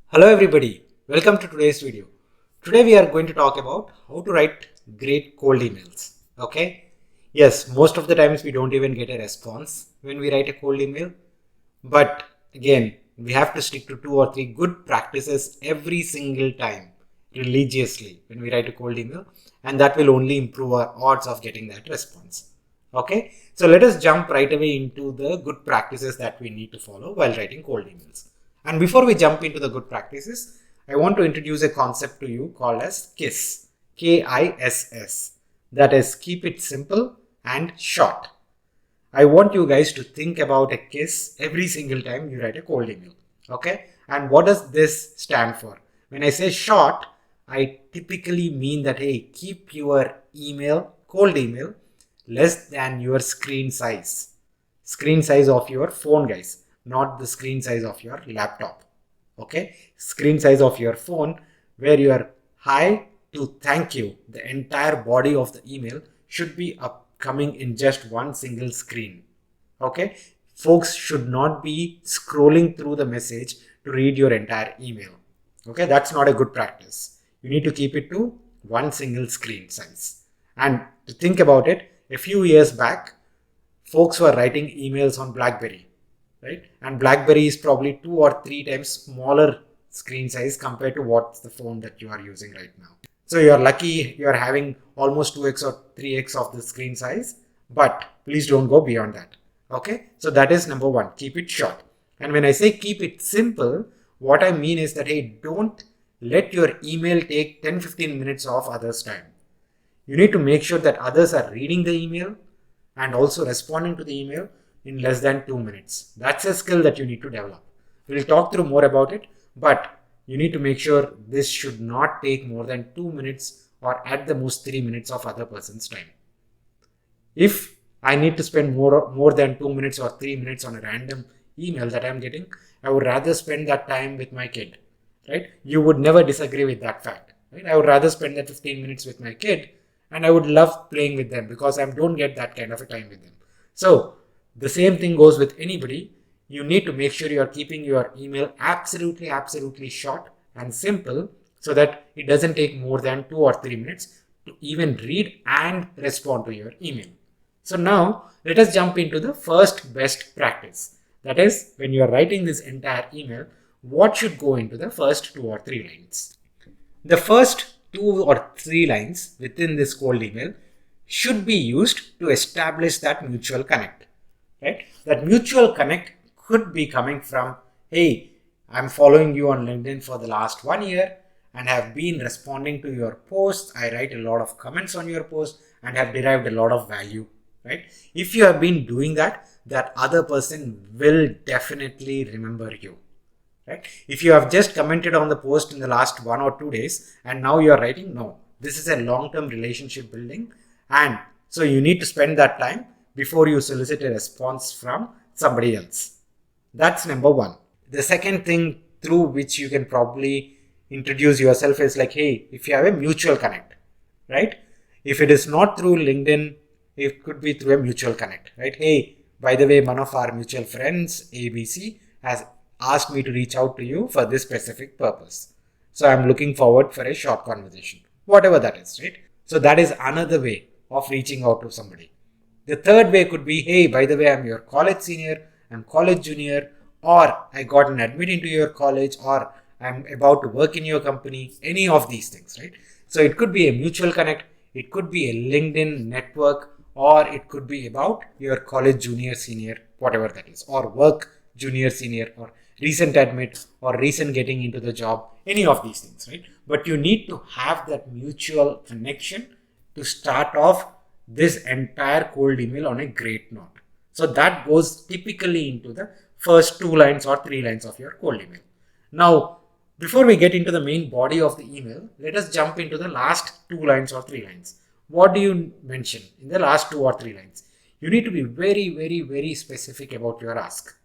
Hello everybody, welcome to today's video. Today we are going to talk about how to write great cold emails. Okay? Yes, most of the times we don't even get a response when we write a cold email. But again, we have to stick to 2 or 3 good practices every single time religiously when we write a cold email, and that will only improve our odds of getting that response. Okay? So let us jump right away into the good practices that we need to follow while writing cold emails. And before we jump into the good practices, I want to introduce a concept to you called as KISS. K-I-S-S. That is, keep it simple and short. I want you guys to think about a KISS every single time you write a cold email. Okay? And what does this stand for? When I say short, I typically mean that, hey, keep your cold email, less than your screen size. Screen size of your phone, guys, not the screen size of your laptop. Okay? Screen size of your phone, where your hi to thank you, the entire body of the email should be coming in just one single screen. Okay? Folks should not be scrolling through the message to read your entire email. Okay? That's not a good practice. You need to keep it to one single screen size. And to think about it, a few years back, folks were writing emails on BlackBerry, right? And BlackBerry is probably 2 or 3 times smaller screen size compared to what's the phone that you are using right now. So you're lucky you're having almost 2x or 3x of the screen size, but please don't go beyond that. Okay? So that is number one, keep it short. And when I say keep it simple, what I mean is that, hey, don't let your email take 10-15 minutes of others' time. You need to make sure that others are reading the email and also responding to the email in less than 2 minutes. That's a skill that you need to develop. We'll talk through more about it, but you need to make sure this should not take more than 2 minutes or at the most 3 minutes of other person's time. If I need to spend more than 2 minutes or 3 minutes on a random email that I'm getting, I would rather spend that time with my kid, right? You would never disagree with that fact, right? I would rather spend that 15 minutes with my kid, and I would love playing with them because I don't get that kind of a time with them. So the same thing goes with anybody. You need to make sure you are keeping your email absolutely short and simple so that it doesn't take more than 2 or 3 minutes to even read and respond to your email. So now let us jump into the first best practice. That is, when you are writing this entire email, what should go into the first 2 or 3 lines? The first 2 or 3 lines within this cold email should be used to establish that mutual connect. Right? That mutual connect could be coming from, hey, I'm following you on LinkedIn for the last 1 year and have been responding to your posts. I write a lot of comments on your post and have derived a lot of value. Right? If you have been doing that, that other person will definitely remember you. Right? If you have just commented on the post in the last 1 or 2 days and now you are writing, no, this is a long-term relationship building, and so you need to spend that time before you solicit a response from somebody else. That's number one. The second thing through which you can probably introduce yourself is like, hey, if you have a mutual connect, right? If it is not through LinkedIn, it could be through a mutual connect, right? Hey, by the way, one of our mutual friends, ABC, has asked me to reach out to you for this specific purpose. So I'm looking forward for a short conversation, whatever that is, right? So that is another way of reaching out to somebody. The third way could be, hey, by the way, I'm your college senior, I'm college junior, or I got an admit into your college, or I'm about to work in your company, any of these things, right? So it could be a mutual connect, it could be a LinkedIn network, or it could be about your college junior, senior, whatever that is, or work junior, senior, or recent admit, or recent getting into the job, any of these things, right? But you need to have that mutual connection to start off this entire cold email on a great note. So that goes typically into the first 2 lines or 3 lines of your cold email. Now, before we get into the main body of the email, let us jump into the last 2 lines or 3 lines. What do you mention in the last 2 or 3 lines? You need to be very specific about your ask.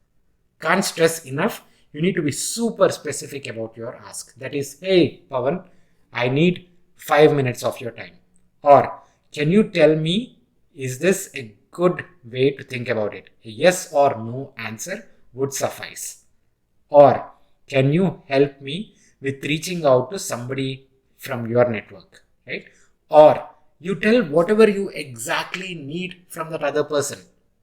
Can't stress enough. You need to be super specific about your ask. That is, hey, Pawan, I need 5 minutes of your time. Or, can you tell me, is this a good way to think about it? A yes or no answer would suffice. Or, can you help me with reaching out to somebody from your network, right? Or you tell whatever you exactly need from that other person.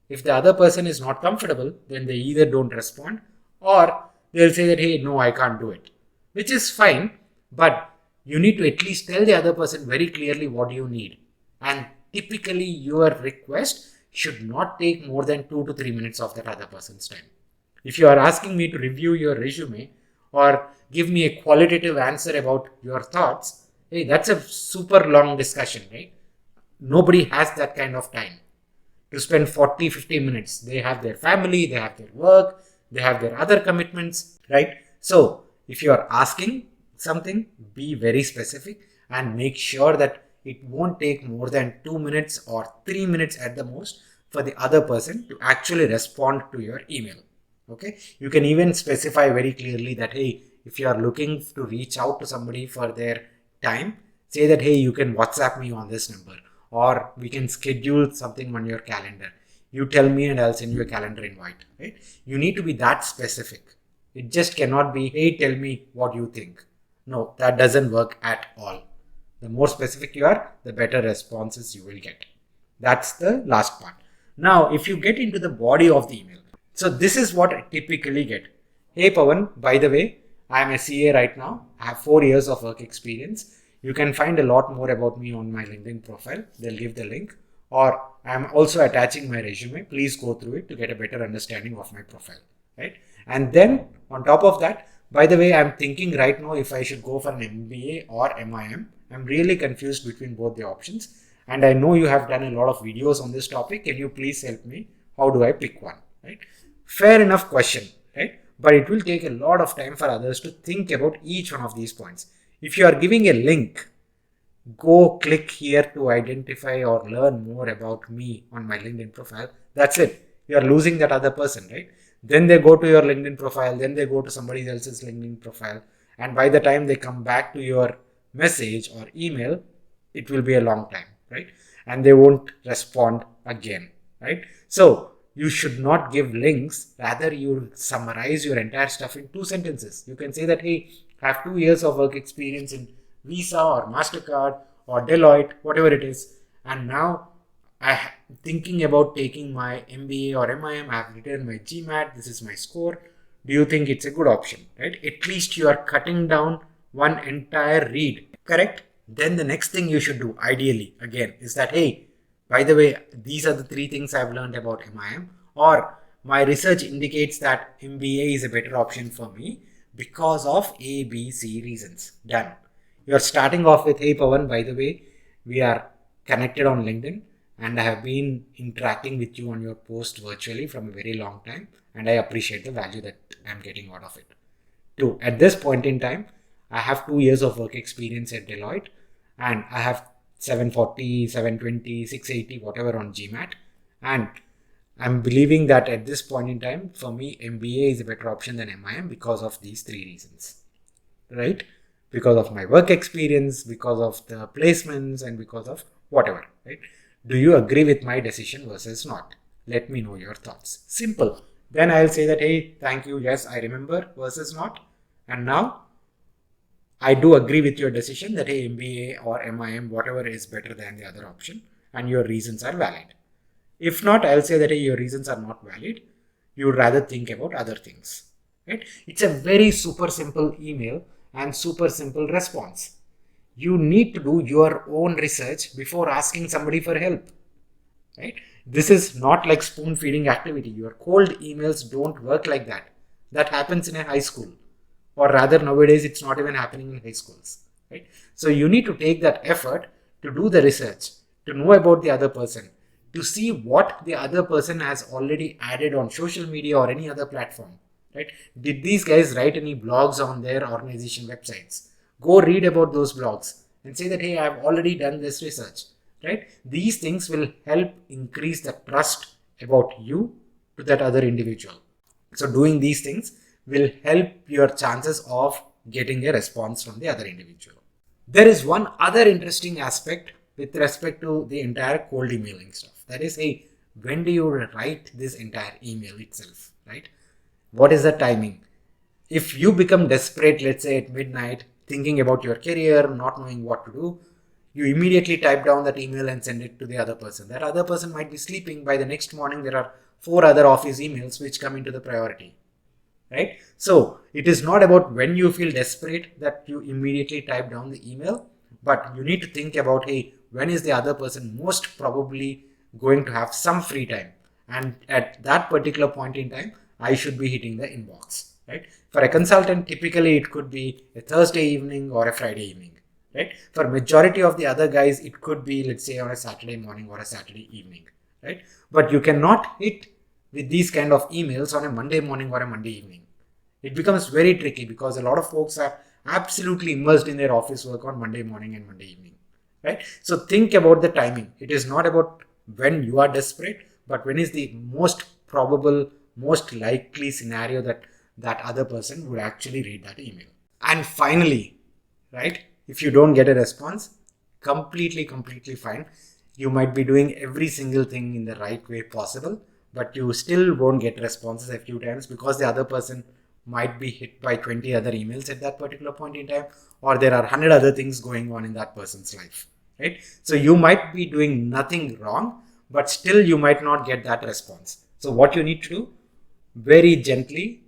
If the other person is not comfortable, then they either don't respond or they'll say that, hey, no, I can't do it, which is fine, but you need to at least tell the other person very clearly what you need. And typically, your request should not take more than 2 to 3 minutes of that other person's time. If you are asking me to review your resume or give me a qualitative answer about your thoughts, hey, that's a super long discussion, right? Nobody has that kind of time to spend 40-50 minutes. They have their family, they have their work, they have their other commitments, right? So if you are asking something, be very specific and make sure that it won't take more than 2 minutes or 3 minutes at the most for the other person to actually respond to your email. Okay, you can even specify very clearly that, hey, if you are looking to reach out to somebody for their time, say that, hey, you can WhatsApp me on this number, or we can schedule something on your calendar. You tell me and I'll send you a calendar invite, right? You need to be that specific. It just cannot be, hey, tell me what you think. No, that doesn't work at all. The more specific you are, the better responses you will get. That's the last part. Now, if you get into the body of the email, so this is what I typically get. Hey Pawan, by the way, I am a CA right now. I have 4 years of work experience. You can find a lot more about me on my LinkedIn profile. They'll give the link. Or I'm also attaching my resume. Please go through it to get a better understanding of my profile. Right? And then on top of that, by the way, I'm thinking right now if I should go for an MBA or MIM. I'm really confused between both the options. And I know you have done a lot of videos on this topic. Can you please help me? How do I pick one? Right? Fair enough question, right? But it will take a lot of time for others to think about each one of these points. If you are giving a link, go click here to identify or learn more about me on my LinkedIn profile. That's it. You are losing that other person, right? Then they go to your LinkedIn profile, then they go to somebody else's LinkedIn profile. And by the time they come back to your message or email, it will be a long time, right? And they won't respond again, right? So you should not give links. Rather, you summarize your entire stuff in 2 sentences. You can say that, hey, I have 2 years of work experience in Visa or MasterCard or Deloitte, whatever it is. And now I'm thinking about taking my MBA or MIM. I have written my GMAT. This is my score. Do you think it's a good option, right? At least you are cutting down one entire read, correct? Then the next thing you should do, ideally, again, is that, hey, by the way, these are the 3 things I've learned about MIM, or my research indicates that MBA is a better option for me because of A, B, C reasons. Done. You're starting off with, hey Pawan, by the way, we are connected on LinkedIn and I have been interacting with you on your post virtually from a very long time and I appreciate the value that I'm getting out of it. 2. At this point in time, I have 2 years of work experience at Deloitte and I have 740, 720, 680, whatever on GMAT. And I'm believing that at this point in time, for me, MBA is a better option than MIM because of these 3 reasons, right? Because of my work experience, because of the placements, and because of whatever, right? Do you agree with my decision versus not? Let me know your thoughts. Simple. Then I'll say that, hey, thank you. Yes, I remember versus not. And now I do agree with your decision that, hey, MBA or MIM, whatever is better than the other option, and your reasons are valid. If not, I'll say that, hey, your reasons are not valid. You would rather think about other things. Right? It's a very super simple email and super simple response. You need to do your own research before asking somebody for help. Right? This is not like spoon feeding activity. Your cold emails don't work like that. That happens in a high school. Or rather, nowadays, it's not even happening in high schools. Right? So you need to take that effort to do the research, to know about the other person, to see what the other person has already added on social media or any other platform. Right? Did these guys write any blogs on their organization websites? Go read about those blogs and say that, hey, I've already done this research. Right? These things will help increase the trust about you to that other individual. So doing these things will help your chances of getting a response from the other individual. There is one other interesting aspect with respect to the entire cold emailing stuff. That is, hey, when do you write this entire email itself, right? What is the timing? If you become desperate, let's say at midnight, thinking about your career, not knowing what to do, you immediately type down that email and send it to the other person. That other person might be sleeping. By the next morning, there are 4 other office emails which come into the priority, right? So it is not about when you feel desperate that you immediately type down the email, but you need to think about, hey, when is the other person most probably going to have some free time, and at that particular point in time I should be hitting the inbox, right? For a consultant, typically it could be a Thursday evening or a Friday evening, right? For majority of the other guys, it could be, let's say, on a Saturday morning or a Saturday evening, right? But you cannot hit with these kind of emails on a Monday morning or a Monday evening. It becomes very tricky because a lot of folks are absolutely immersed in their office work on Monday morning and Monday evening, right? So think about the timing. It is not about when you are desperate, but when is the most probable, most likely scenario that that other person would actually read that email. And finally, right, if you don't get a response, completely fine. You might be doing every single thing in the right way possible, but you still won't get responses a few times because the other person might be hit by 20 other emails at that particular point in time, or there are 100 other things going on in that person's life, right? So you might be doing nothing wrong, but still you might not get that response. So what you need to do, very gently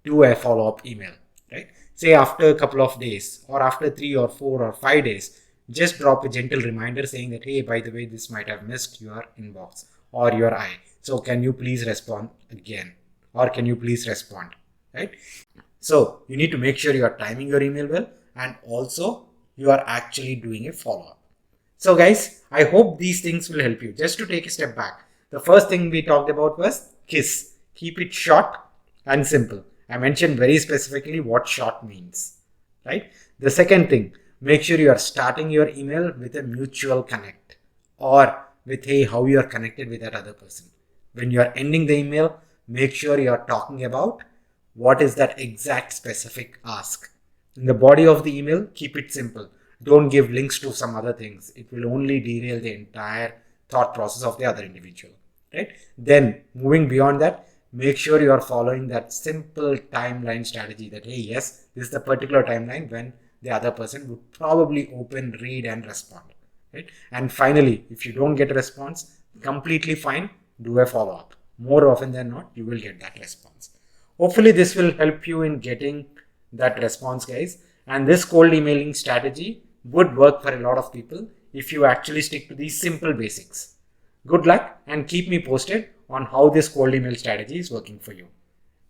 do a follow-up email, right? Say after a couple of days, or after 3 or 4 or 5 days, just drop a gentle reminder saying that, hey, by the way, this might have missed your inbox or your eye, so can you please respond again, or can you please respond, right? So you need to make sure you are timing your email well, and also you are actually doing a follow-up. So guys, I hope these things will help you. Just to take a step back, the first thing we talked about was KISS. Keep it short and simple. I mentioned very specifically what short means, right? The second thing, make sure you are starting your email with a mutual connect, or with, hey, how you are connected with that other person. When you are ending the email, make sure you are talking about what is that exact specific ask. In the body of the email, keep it simple. Don't give links to some other things. It will only derail the entire thought process of the other individual, right? Then moving beyond that, make sure you are following that simple timeline strategy that, hey, yes, this is the particular timeline when the other person would probably open, read, and respond, right? And finally, if you don't get a response, completely fine, do a follow-up. More often than not, you will get that response. Hopefully this will help you in getting that response, guys. And this cold emailing strategy would work for a lot of people if you actually stick to these simple basics. Good luck, and keep me posted on how this cold email strategy is working for you.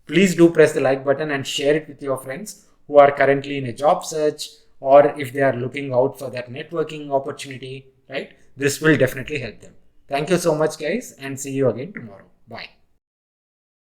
Please do press the like button and share it with your friends who are currently in a job search, or if they are looking out for that networking opportunity, right? This will definitely help them. Thank you so much, guys, and see you again tomorrow. Bye.